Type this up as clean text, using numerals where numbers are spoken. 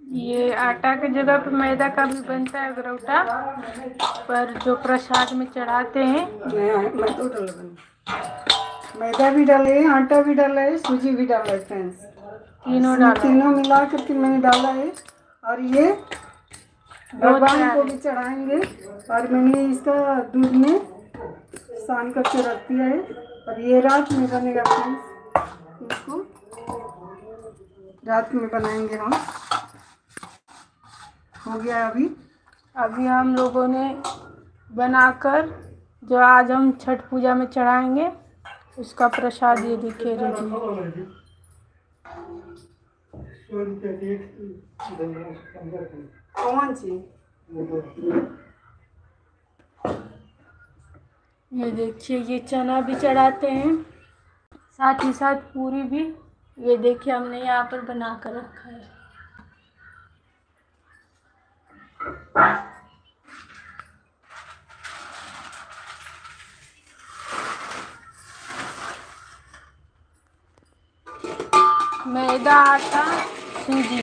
ये आटा की जगह पे मैदा का भी बनता है गरौटा, पर जो प्रसाद में चढ़ाते हैं। मैदा भी डाले हैं, आटा भी डाला है, सूजी भी डाला है फ्रेंड्स। तीनों मिला करके मैंने डाला है। और ये भगवान को भी चढ़ाएंगे। और मैंने इसका दूध में सान करके रख दिया है और ये रात में बनेगा फ्रेंड्स। इसको रात में बनाएंगे हम। हो गया अभी हम लोगों ने बनाकर जो आज हम छठ पूजा में चढ़ाएंगे उसका प्रसाद ये देखिए रेडी है। कौन सी? ये देखिए, ये चना भी चढ़ाते हैं, साथ ही साथ पूरी भी। ये देखिए हमने यहाँ पर बना कर रखा है। मैदा, आटा, सूजी।